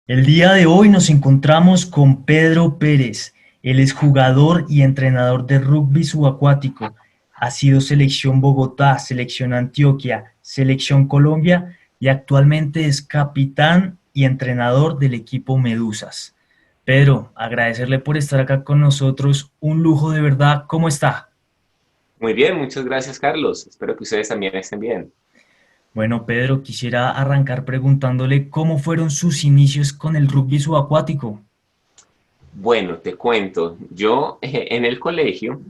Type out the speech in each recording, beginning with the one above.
El día de hoy nos encontramos con Pedro Pérez. Él es jugador y entrenador de rugby subacuático. Ha sido selección Bogotá, selección Antioquia, selección Colombia y actualmente es capitán y entrenador del equipo Medusas. Pedro, agradecerle por estar acá con nosotros. Un lujo de verdad. ¿Cómo está? Muy bien, muchas gracias, Carlos. Espero que ustedes también estén bien. Bueno, Pedro, quisiera arrancar preguntándole cómo fueron sus inicios con el rugby subacuático. Bueno, te cuento, yo en el colegio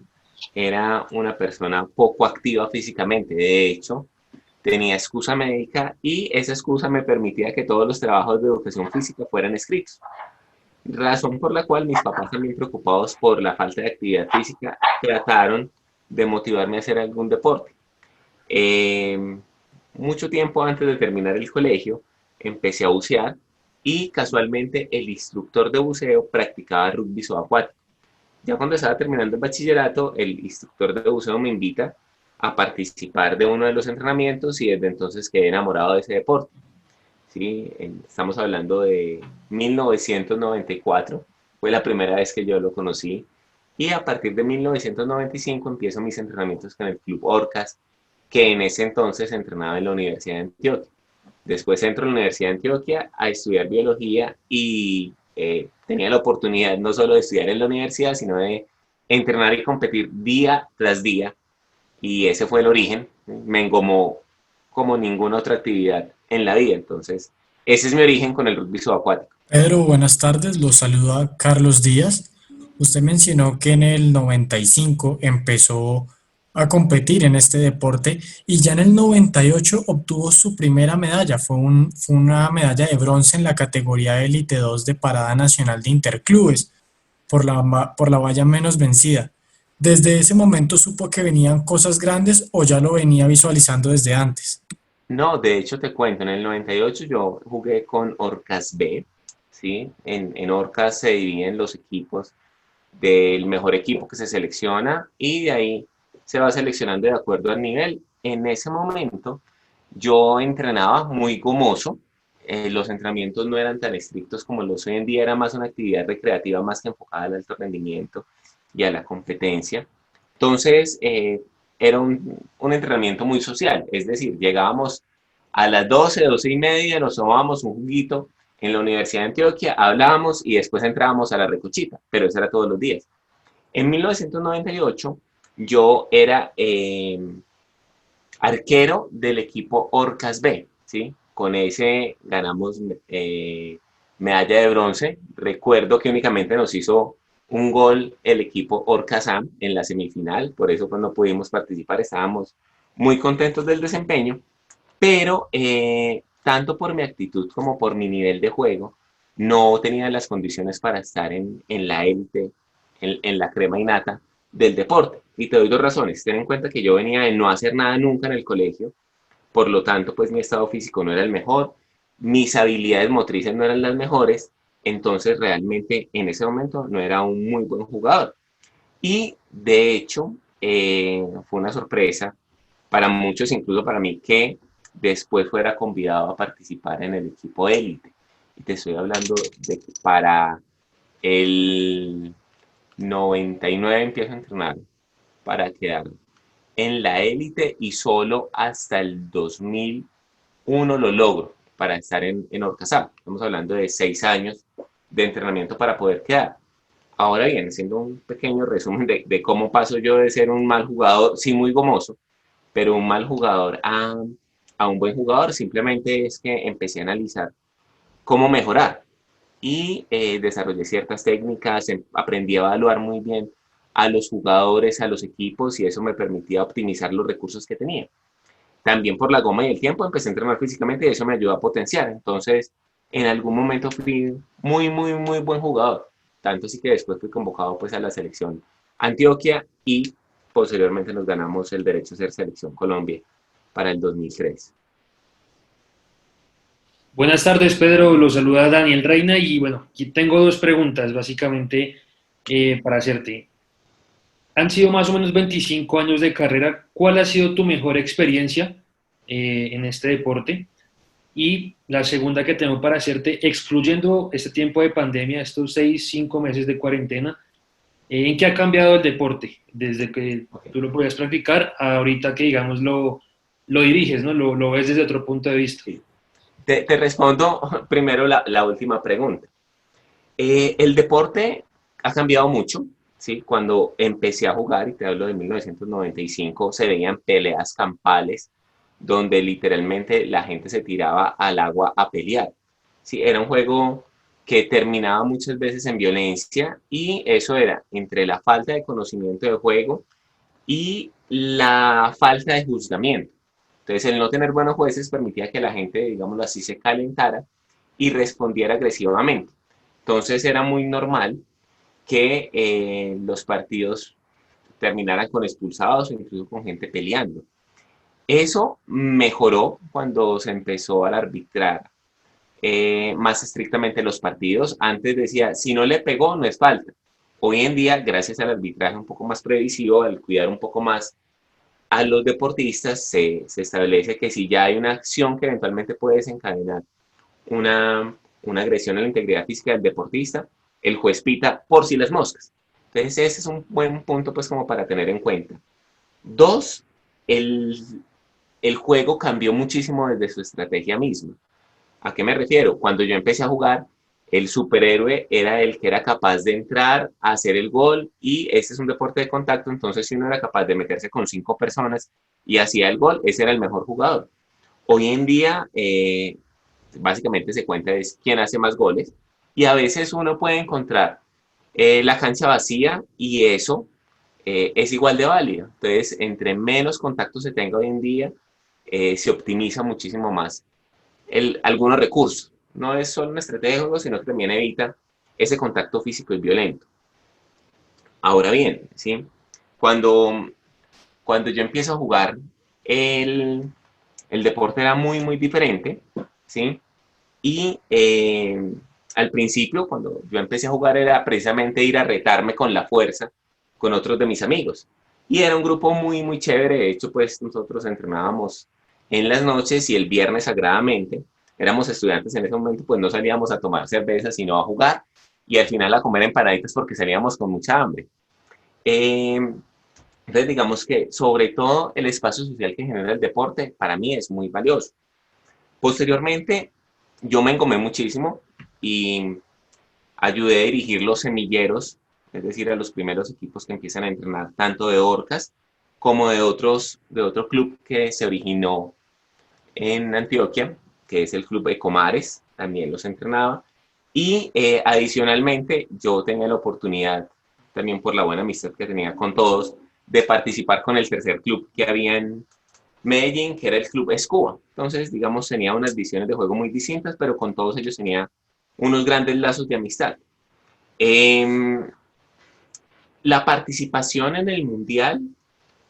era una persona poco activa físicamente. De hecho, tenía excusa médica y esa excusa me permitía que todos los trabajos de educación física fueran escritos. Razón por la cual mis papás, también preocupados por la falta de actividad física, trataron de motivarme a hacer algún deporte. Eh, Mucho tiempo antes de terminar el colegio, empecé a bucear y casualmente el instructor de buceo practicaba rugby subacuático. Ya cuando estaba terminando el bachillerato, el instructor de buceo me invita a participar de uno de los entrenamientos y desde entonces quedé enamorado de ese deporte. ¿Sí? Estamos hablando de 1994, fue la primera vez que yo lo conocí y a partir de 1995 empiezo mis entrenamientos con el Club Orcas, que en ese entonces entrenaba en la Universidad de Antioquia. Después entro a la Universidad de Antioquia a estudiar biología y tenía la oportunidad no solo de estudiar en la universidad, sino de entrenar y competir día tras día. Y ese fue el origen. Me engomó como ninguna otra actividad en la vida. Entonces, ese es mi origen con el rugby subacuático. Pedro, buenas tardes, los saluda Carlos Díaz. Usted mencionó que en el 95 empezó a competir en este deporte y ya en el 98 obtuvo su primera medalla. Fue una medalla de bronce en la categoría Elite 2 de Parada Nacional de Interclubes por la valla menos vencida. ¿Desde ese momento supo que venían cosas grandes o ya lo venía visualizando desde antes? No, de hecho te cuento, en el 98 yo jugué con Orcas B, ¿sí? En Orcas se dividen los equipos del mejor equipo que se selecciona y de ahí se va seleccionando de acuerdo al nivel. En ese momento yo entrenaba muy gomoso, los entrenamientos no eran tan estrictos como los hoy en día, era más una actividad recreativa más que enfocada al alto rendimiento y a la competencia. Entonces, era un entrenamiento muy social, es decir, llegábamos a las 12, 12:30, nos tomábamos un juguito en la Universidad de Antioquia, hablábamos y después entrábamos a la recochita, pero eso era todos los días. En 1998 yo era arquero del equipo Orcas B, ¿sí? Con ese ganamos medalla de bronce. Recuerdo que únicamente nos hizo un gol el equipo Orcas A en la semifinal, por eso pues no pudimos participar, estábamos muy contentos del desempeño, pero tanto por mi actitud como por mi nivel de juego, no tenía las condiciones para estar en la élite, en la crema innata del deporte. Y te doy dos razones. Ten en cuenta que yo venía de no hacer nada nunca en el colegio, por lo tanto, pues mi estado físico no era el mejor, mis habilidades motrices no eran las mejores, entonces realmente en ese momento no era un muy buen jugador. Y de hecho, fue una sorpresa para muchos, incluso para mí, que después fuera convidado a participar en el equipo élite. Y te estoy hablando de que para el 99 empiezo a entrenar para quedar en la élite y solo hasta el 2001 lo logro para estar en Orcasap. Estamos hablando de 6 años de entrenamiento para poder quedar. Ahora bien, haciendo un pequeño resumen de cómo paso yo de ser un mal jugador, sí muy gomoso, pero un mal jugador a un buen jugador, simplemente es que empecé a analizar cómo mejorar y desarrollé ciertas técnicas, aprendí a evaluar muy bien a los jugadores, a los equipos y eso me permitía optimizar los recursos que tenía. También por la goma y el tiempo empecé a entrenar físicamente y eso me ayudó a potenciar. Entonces, en algún momento fui muy, muy, muy buen jugador. Tanto así que después fui convocado pues a la selección Antioquia y posteriormente nos ganamos el derecho a ser selección Colombia para el 2003. Buenas tardes, Pedro. Lo saluda Daniel Reina y bueno, aquí tengo dos preguntas básicamente para hacerte. Han sido más o menos 25 años de carrera. ¿Cuál ha sido tu mejor experiencia en este deporte? Y la segunda que tengo para hacerte, excluyendo este tiempo de pandemia, estos 6, 5 meses de cuarentena, ¿en qué ha cambiado el deporte desde que Ok. tú lo podías practicar a ahorita que, digamos, lo diriges, ¿no? Lo ves desde otro punto de vista. Sí. Te respondo primero la última pregunta. El deporte ha cambiado mucho, ¿sí? Cuando empecé a jugar, y te hablo de 1995, se veían peleas campales donde literalmente la gente se tiraba al agua a pelear, ¿sí? Era un juego que terminaba muchas veces en violencia y eso era entre la falta de conocimiento del juego y la falta de juzgamiento. Entonces, el no tener buenos jueces permitía que la gente, digámoslo así, se calentara y respondiera agresivamente. Entonces, era muy normal que los partidos terminaran con expulsados o incluso con gente peleando. Eso mejoró cuando se empezó a arbitrar más estrictamente los partidos. Antes decía, si no le pegó, no es falta. Hoy en día, gracias al arbitraje un poco más previsivo, al cuidar un poco más a los deportistas, se establece que si ya hay una acción que eventualmente puede desencadenar una agresión a la integridad física del deportista, el juez pita por si las moscas. Entonces ese es un buen punto pues como para tener en cuenta. Dos, el, el juego cambió muchísimo desde su estrategia misma. ¿A qué me refiero? Cuando yo empecé a jugar, el superhéroe era el que era capaz de entrar, a hacer el gol, y este es un deporte de contacto, entonces si uno era capaz de meterse con 5 personas y hacía el gol, ese era el mejor jugador. Hoy en día, básicamente se cuenta es quién hace más goles, y a veces uno puede encontrar la cancha vacía y eso es igual de válido. Entonces, entre menos contacto se tenga hoy en día, se optimiza muchísimo más algunos recursos. No es solo una estrategia de juego, sino que también evita ese contacto físico y violento. Ahora bien, ¿sí? Cuando, cuando yo empiezo a jugar, el deporte era muy, muy diferente, ¿sí? Y al principio, cuando yo empecé a jugar, era precisamente ir a retarme con la fuerza con otros de mis amigos. Y era un grupo muy, muy chévere. De hecho, pues nosotros entrenábamos en las noches y el viernes sagradamente. Éramos estudiantes en ese momento, pues no salíamos a tomar cerveza, sino a jugar y al final a comer empanaditas porque salíamos con mucha hambre. Eh, entonces, digamos que sobre todo el espacio social que genera el deporte para mí es muy valioso. Posteriormente, yo me engomé muchísimo y ayudé a dirigir los semilleros, es decir, a los primeros equipos que empiezan a entrenar, tanto de Orcas como de otro club que se originó en Antioquia, que es el Club Ecomares, también los entrenaba. Y adicionalmente, yo tenía la oportunidad, también por la buena amistad que tenía con todos, de participar con el tercer club que había en Medellín, que era el Club Escuba. Entonces, digamos, tenía unas visiones de juego muy distintas, pero con todos ellos tenía unos grandes lazos de amistad. Eh, la participación en el Mundial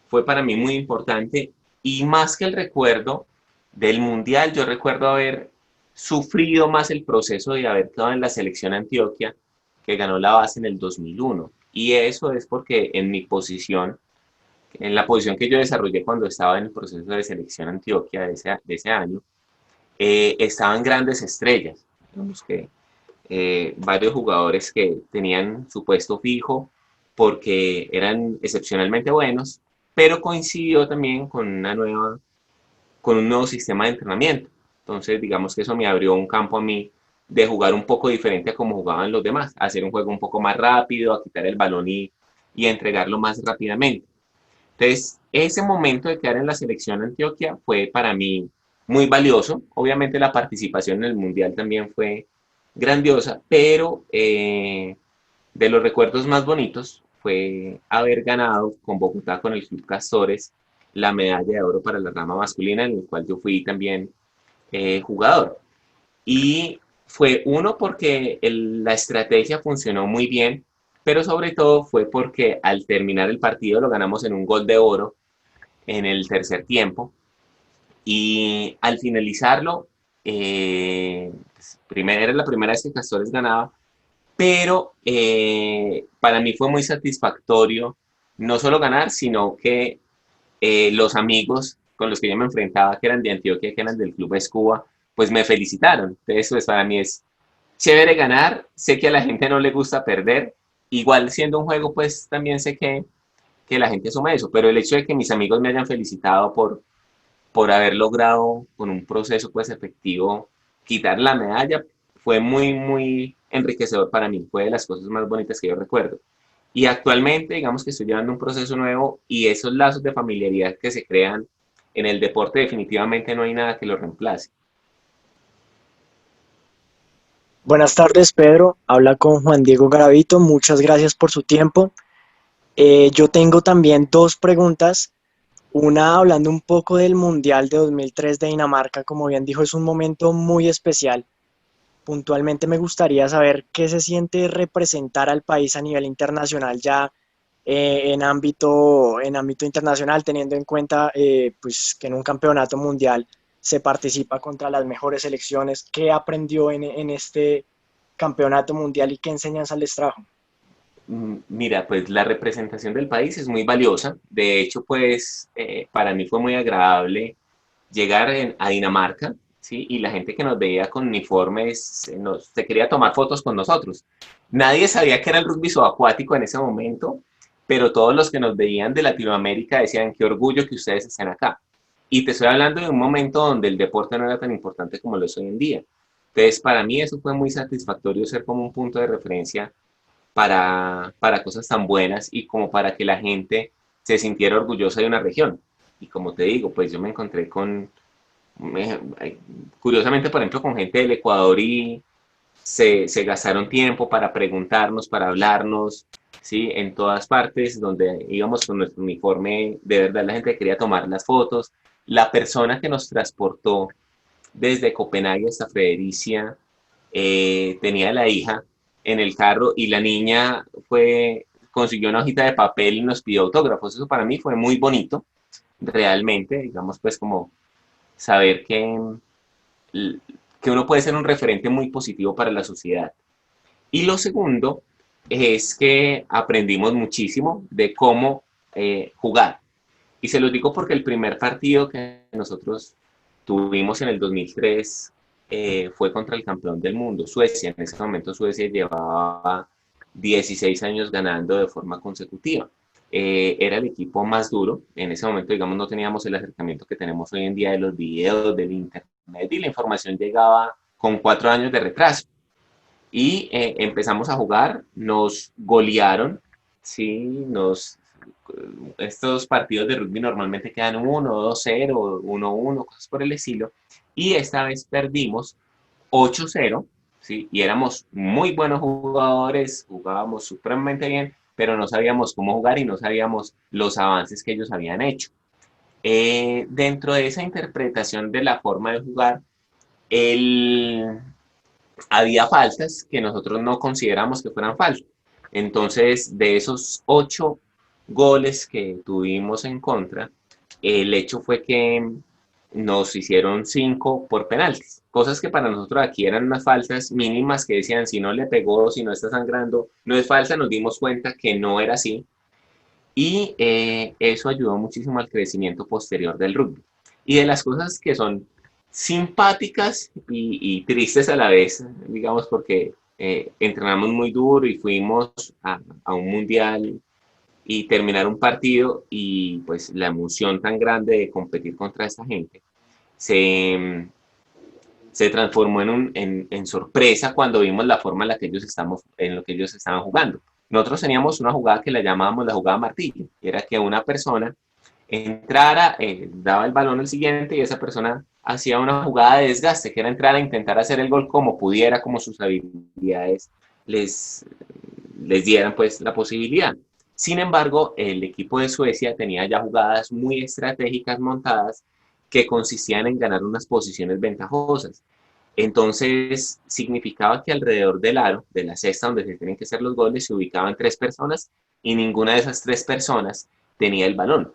fue para mí muy importante y más que el recuerdo del Mundial, yo recuerdo haber sufrido más el proceso de haber quedado en la selección Antioquia que ganó la base en el 2001. Y eso es porque en mi posición, en la posición que yo desarrollé cuando estaba en el proceso de selección Antioquia de ese año, estaban grandes estrellas. Digamos que varios jugadores que tenían su puesto fijo porque eran excepcionalmente buenos, pero coincidió también con un nuevo sistema de entrenamiento. Entonces, digamos que eso me abrió un campo a mí de jugar un poco diferente a como jugaban los demás, a hacer un juego un poco más rápido, a quitar el balón y a entregarlo más rápidamente. Entonces, ese momento de quedar en la selección Antioquia fue para mí muy valioso. Obviamente la participación en el Mundial también fue grandiosa, pero de los recuerdos más bonitos fue haber ganado con Bogotá, con el Club Castores, la medalla de oro para la rama masculina, en el cual yo fui también jugador. Y fue uno porque la estrategia funcionó muy bien, pero sobre todo fue porque al terminar el partido lo ganamos en un gol de oro en el tercer tiempo. Y al finalizarlo, era la primera vez que Castores ganaba, pero para mí fue muy satisfactorio no solo ganar, sino que los amigos con los que yo me enfrentaba, que eran de Antioquia, que eran del Club Escuba, pues me felicitaron. Entonces, pues para mí es chévere ganar, sé que a la gente no le gusta perder, igual siendo un juego, pues también sé que la gente suma eso, pero el hecho de que mis amigos me hayan felicitado por haber logrado con un proceso pues efectivo quitar la medalla fue muy, muy enriquecedor para mí, fue de las cosas más bonitas que yo recuerdo. Y actualmente, digamos que estoy llevando un proceso nuevo y esos lazos de familiaridad que se crean en el deporte definitivamente no hay nada que lo reemplace. Buenas tardes, Pedro. Habla con Juan Diego Garavito. Muchas gracias por su tiempo. Yo tengo también dos preguntas. Una hablando un poco del Mundial de 2003 de Dinamarca. Como bien dijo, es un momento muy especial. Puntualmente me gustaría saber qué se siente representar al país a nivel internacional ya en ámbito internacional, teniendo en cuenta pues, que en un campeonato mundial se participa contra las mejores selecciones. ¿Qué aprendió en este campeonato mundial y qué enseñanza les trajo? Mira, pues la representación del país es muy valiosa. De hecho, pues para mí fue muy agradable llegar a Dinamarca, ¿sí? Y la gente que nos veía con uniformes se quería tomar fotos con nosotros. Nadie sabía que era el rugby subacuático en ese momento, pero todos los que nos veían de Latinoamérica decían, qué orgullo que ustedes estén acá. Y te estoy hablando de un momento donde el deporte no era tan importante como lo es hoy en día. Entonces, para mí eso fue muy satisfactorio ser como un punto de referencia para cosas tan buenas y como para que la gente se sintiera orgullosa de una región. Y como te digo, pues yo me encontré curiosamente, por ejemplo, con gente del Ecuador y se gastaron tiempo para preguntarnos, para hablarnos, ¿sí? En todas partes donde íbamos con nuestro uniforme, de verdad la gente quería tomar las fotos. La persona que nos transportó desde Copenhague hasta Fredericia tenía la hija en el carro y la niña consiguió una hojita de papel y nos pidió autógrafos. Eso para mí fue muy bonito, realmente, digamos, pues como saber que uno puede ser un referente muy positivo para la sociedad. Y lo segundo es que aprendimos muchísimo de cómo jugar. Y se los digo porque el primer partido que nosotros tuvimos en el 2003 fue contra el campeón del mundo, Suecia. En ese momento Suecia llevaba 16 años ganando de forma consecutiva. Era el equipo más duro. En ese momento, digamos, no teníamos el acercamiento que tenemos hoy en día de los videos, del internet y la información llegaba con 4 años de retraso. Y empezamos a jugar, nos golearon, ¿sí? Estos partidos de rugby normalmente quedan 1-2-0, 1-1, cosas por el estilo. Y esta vez perdimos 8-0, ¿sí? Y éramos muy buenos jugadores, jugábamos supremamente bien, pero no sabíamos cómo jugar y no sabíamos los avances que ellos habían hecho. Dentro de esa interpretación de la forma de jugar, había faltas que nosotros no consideramos que fueran faltas. Entonces, de esos 8 goles que tuvimos en contra, el hecho fue que nos hicieron 5 por penaltis. Cosas que para nosotros aquí eran unas faltas mínimas que decían, si no le pegó, si no está sangrando, no es falta. Nos dimos cuenta que no era así. Y eso ayudó muchísimo al crecimiento posterior del rugby. Y de las cosas que son simpáticas y tristes a la vez, digamos, porque entrenamos muy duro y fuimos a un mundial y terminar un partido y pues la emoción tan grande de competir contra esta gente se transformó en sorpresa cuando vimos la forma en la que en lo que ellos estaban jugando. Nosotros teníamos una jugada que la llamábamos la jugada martillo, y era que una persona entrara, daba el balón al siguiente y esa persona hacía una jugada de desgaste, que era entrar a intentar hacer el gol como pudiera, como sus habilidades les dieran pues la posibilidad. Sin embargo, el equipo de Suecia tenía ya jugadas muy estratégicas montadas que consistían en ganar unas posiciones ventajosas. Entonces, significaba que alrededor del aro, de la cesta donde se tienen que hacer los goles, se ubicaban 3 personas y ninguna de esas 3 personas tenía el balón.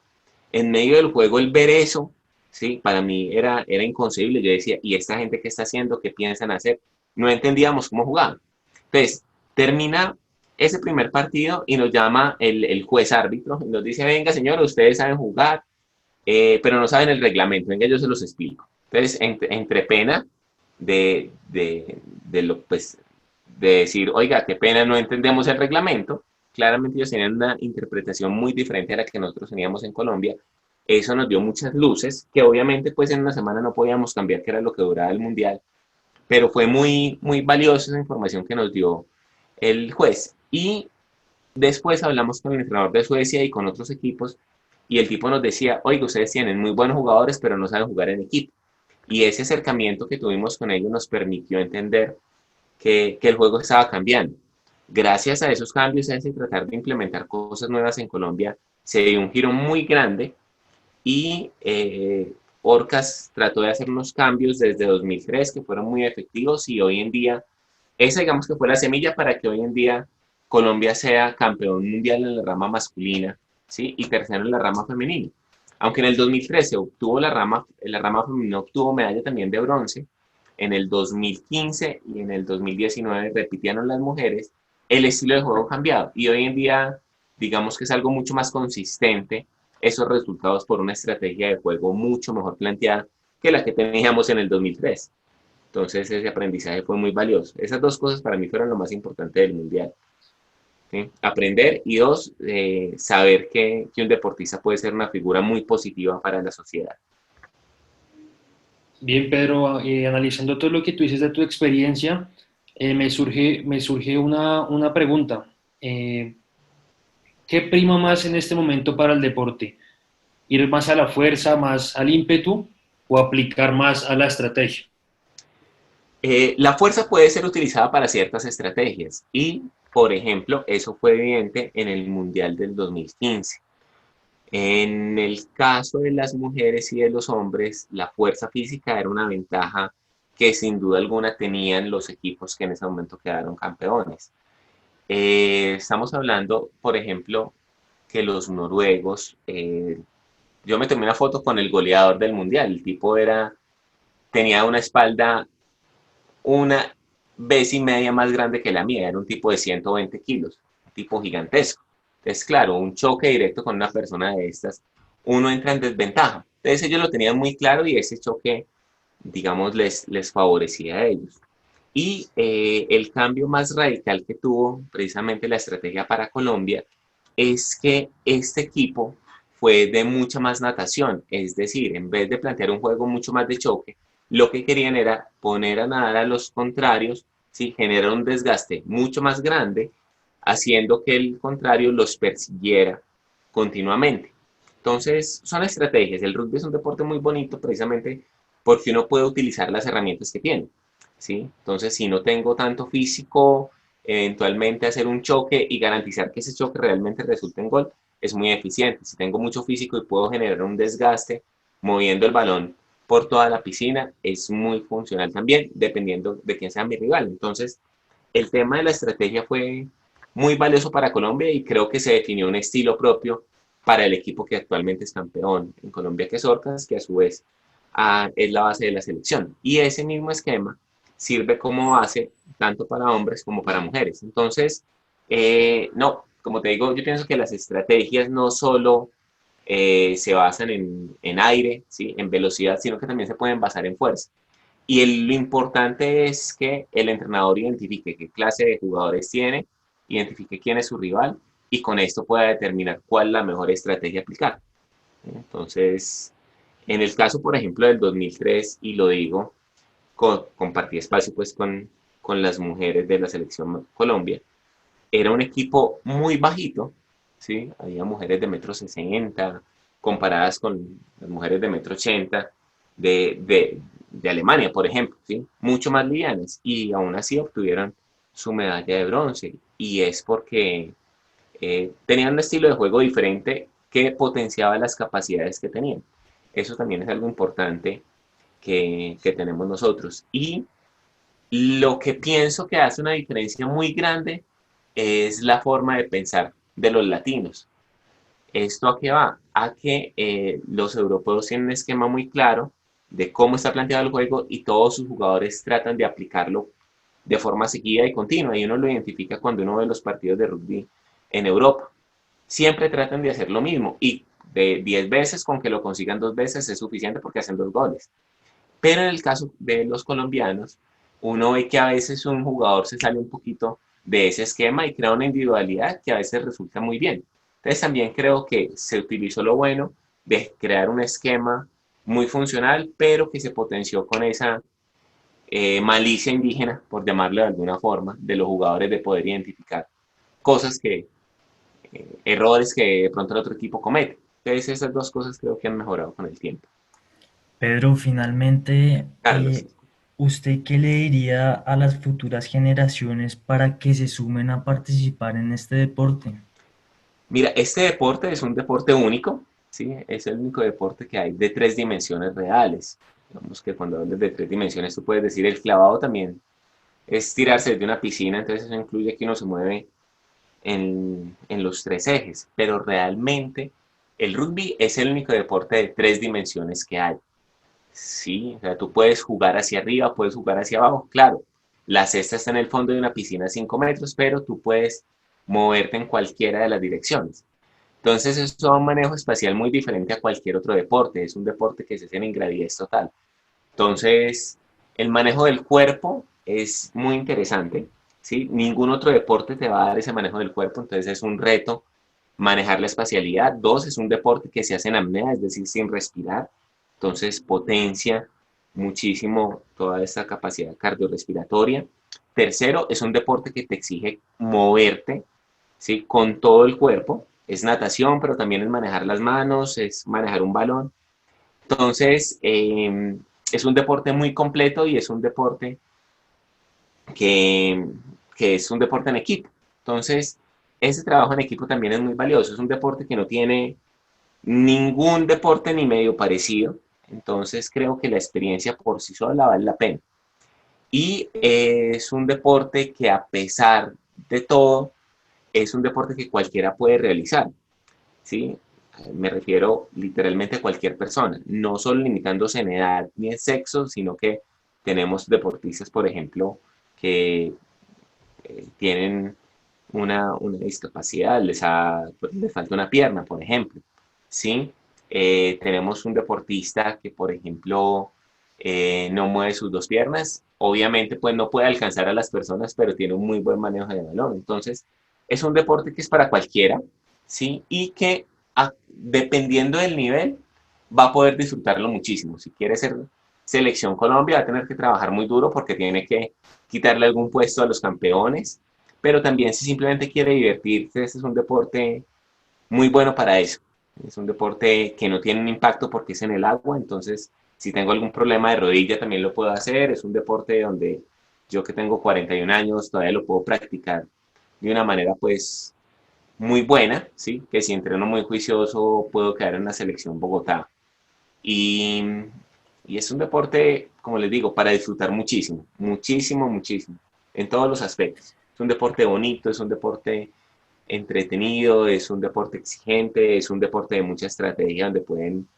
En medio del juego, el ver eso, ¿sí? Para mí era inconcebible. Yo decía, ¿y esta gente qué está haciendo? ¿Qué piensan hacer? No entendíamos cómo jugaban. Entonces, termina ese primer partido y nos llama el juez árbitro y nos dice, venga señor, ustedes saben jugar, pero no saben el reglamento, venga yo se los explico. Entonces, entre pena de lo, pues, de decir, oiga, qué pena, no entendemos el reglamento. Claramente ellos tenían una interpretación muy diferente a la que nosotros teníamos en Colombia. Eso nos dio muchas luces, que obviamente pues en una semana no podíamos cambiar, que era lo que duraba el Mundial, pero fue muy, muy valiosa esa información que nos dio el juez. Y después hablamos con el entrenador de Suecia y con otros equipos, y el tipo nos decía, oiga, ustedes tienen muy buenos jugadores, pero no saben jugar en equipo. Y ese acercamiento que tuvimos con ellos nos permitió entender que el juego estaba cambiando. Gracias a esos cambios, a ese tratar de implementar cosas nuevas en Colombia, se dio un giro muy grande y Orcas trató de hacer unos cambios desde 2003 que fueron muy efectivos y hoy en día, esa digamos que fue la semilla para que hoy en día Colombia sea campeón mundial en la rama masculina, ¿sí? Y tercero en la rama femenina. Aunque en el 2013 obtuvo la rama femenina obtuvo medalla también de bronce, en el 2015 y en el 2019 repitieron las mujeres, el estilo de juego ha cambiado y hoy en día digamos que es algo mucho más consistente esos resultados por una estrategia de juego mucho mejor planteada que la que teníamos en el 2003. Entonces ese aprendizaje fue muy valioso. Esas dos cosas para mí fueron lo más importante del Mundial. ¿Sí? Aprender y dos, saber que un deportista puede ser una figura muy positiva para la sociedad. Bien, Pedro, analizando todo lo que tú dices de tu experiencia, me surge una pregunta. Eh, ¿Qué prima más en este momento para el deporte? ¿Ir más a la fuerza, más al ímpetu o aplicar más a la estrategia? La fuerza puede ser utilizada para ciertas estrategias y, por ejemplo, eso fue evidente en el Mundial del 2015. En el caso de las mujeres y de los hombres, la fuerza física era una ventaja que sin duda alguna tenían los equipos que en ese momento quedaron campeones. Estamos hablando, por ejemplo, que los noruegos, yo me tomé una foto con el goleador del mundial, el tipo tenía una espalda una vez y media más grande que la mía, era un tipo de 120 kilos, un tipo gigantesco. Entonces, claro, un choque directo con una persona de estas, uno entra en desventaja. Entonces ellos lo tenían muy claro y ese choque, digamos, les favorecía a ellos. Y el cambio más radical que tuvo precisamente la estrategia para Colombia es que este equipo fue de mucha más natación, es decir, en vez de plantear un juego mucho más de choque, lo que querían era poner a nadar a los contrarios, ¿sí? Generar un desgaste mucho más grande, haciendo que el contrario los persiguiera continuamente. Entonces, son estrategias. El rugby es un deporte muy bonito precisamente porque uno puede utilizar las herramientas que tiene. ¿Sí? Entonces, si no tengo tanto físico, eventualmente hacer un choque y garantizar que ese choque realmente resulte en gol es muy eficiente. Si tengo mucho físico y puedo generar un desgaste moviendo el balón por toda la piscina, es muy funcional también, dependiendo de quién sea mi rival. Entonces, el tema de la estrategia fue muy valioso para Colombia y creo que se definió un estilo propio para el equipo que actualmente es campeón en Colombia, que es Orcas, que a su vez es la base de la selección. Y ese mismo esquema sirve como base tanto para hombres como para mujeres. Entonces, no, como te digo, yo pienso que las estrategias no solo se basan en aire, ¿sí? En velocidad, sino que también se pueden basar en fuerza. Y lo importante es que el entrenador identifique qué clase de jugadores tiene, identifique quién es su rival y con esto pueda determinar cuál es la mejor estrategia a aplicar. Entonces, en el caso, por ejemplo, del 2003, y lo digo, compartí espacio pues con las mujeres de la selección Colombia, era un equipo muy bajito, ¿sí? Había mujeres de 1,60 m comparadas con las mujeres de 1,80 m de Alemania, por ejemplo, ¿sí? Mucho más livianas y aún así obtuvieron su medalla de bronce y es porque tenían un estilo de juego diferente que potenciaba las capacidades que tenían. Eso también es algo importante que tenemos nosotros. Y lo que pienso que hace una diferencia muy grande es la forma de pensar de los latinos. ¿Esto a qué va? A que los europeos tienen un esquema muy claro de cómo está planteado el juego y todos sus jugadores tratan de aplicarlo de forma seguida y continua. Y uno lo identifica cuando uno ve los partidos de rugby en Europa. Siempre tratan de hacer lo mismo y de 10 veces con que lo consigan 2 veces es suficiente porque hacen 2 goles. Pero en el caso de los colombianos, uno ve que a veces un jugador se sale un poquito de ese esquema y crea una individualidad que a veces resulta muy bien. Entonces también creo que se utilizó lo bueno de crear un esquema muy funcional, pero que se potenció con esa malicia indígena, por llamarlo de alguna forma, de los jugadores de poder identificar cosas errores que de pronto el otro equipo comete. Entonces esas dos cosas creo que han mejorado con el tiempo. Pedro, finalmente, Carlos. ¿usted qué le diría a las futuras generaciones para que se sumen a participar en este deporte? Mira, este deporte es un deporte único, ¿sí? Es el único deporte que hay de 3 dimensiones reales. Digamos que cuando hablas de 3 dimensiones, tú puedes decir el clavado también es tirarse desde una piscina, entonces eso incluye que uno se mueve en los 3 ejes, pero realmente el rugby es el único deporte de 3 dimensiones que hay. Sí, o sea, tú puedes jugar hacia arriba, puedes jugar hacia abajo, claro. La cesta está en el fondo de una piscina de 5 metros, pero tú puedes moverte en cualquiera de las direcciones. Entonces, eso es un manejo espacial muy diferente a cualquier otro deporte. Es un deporte que se hace en ingravidez total. Entonces, el manejo del cuerpo es muy interesante, ¿sí? Ningún otro deporte te va a dar ese manejo del cuerpo, entonces es un reto manejar la espacialidad. Dos, es un deporte que se hace en apnea, es decir, sin respirar, entonces potencia muchísimo toda esta capacidad cardiorrespiratoria. Tercero, es un deporte que te exige moverte, ¿sí? Con todo el cuerpo. Es natación, pero también es manejar las manos, es manejar un balón. Entonces, es un deporte muy completo y es un deporte que, que es un deporte en equipo. Entonces, ese trabajo en equipo también es muy valioso. Es un deporte que no tiene ningún deporte ni medio parecido. Entonces, creo que la experiencia por sí sola vale la pena. Y es un deporte que a pesar de todo, es un deporte que cualquiera puede realizar, ¿sí? Me refiero literalmente a cualquier persona, no solo limitándose en edad ni en sexo, sino que tenemos deportistas, por ejemplo, que tienen una discapacidad, les falta una pierna, por ejemplo, ¿sí? Tenemos un deportista que, por ejemplo, no mueve sus 2 piernas, obviamente pues no puede alcanzar a las personas, pero tiene un muy buen manejo de balón, entonces es un deporte que es para cualquiera, ¿sí? Y que dependiendo del nivel va a poder disfrutarlo muchísimo. Si quiere ser selección Colombia va a tener que trabajar muy duro porque tiene que quitarle algún puesto a los campeones, pero también si simplemente quiere divertirse, este es un deporte muy bueno para eso. Es un deporte que no tiene un impacto porque es en el agua, entonces si tengo algún problema de rodilla también lo puedo hacer. Es un deporte donde yo que tengo 41 años todavía lo puedo practicar de una manera pues muy buena, ¿sí? Que si entreno muy juicioso puedo quedar en la selección Bogotá. Y, y es un deporte, como les digo, para disfrutar muchísimo, muchísimo, muchísimo, en todos los aspectos. Es un deporte bonito, es un deporte entretenido, es un deporte exigente, es un deporte de mucha estrategia donde pueden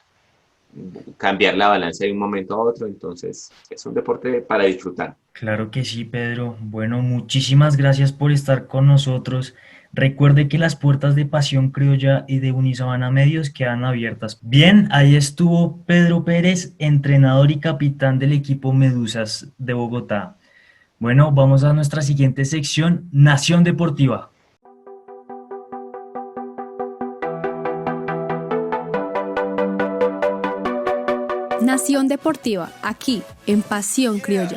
cambiar la balanza de un momento a otro, entonces es un deporte para disfrutar. Claro que sí, Pedro. Bueno, muchísimas gracias por estar con nosotros. Recuerde que las puertas de Pasión Criolla y de Unisabana Medios quedan abiertas. Bien, ahí estuvo Pedro Pérez, entrenador y capitán del equipo Medusas de Bogotá. Bueno, vamos a nuestra siguiente sección, Nación Deportiva. Nación Deportiva, aquí en Pasión Criolla.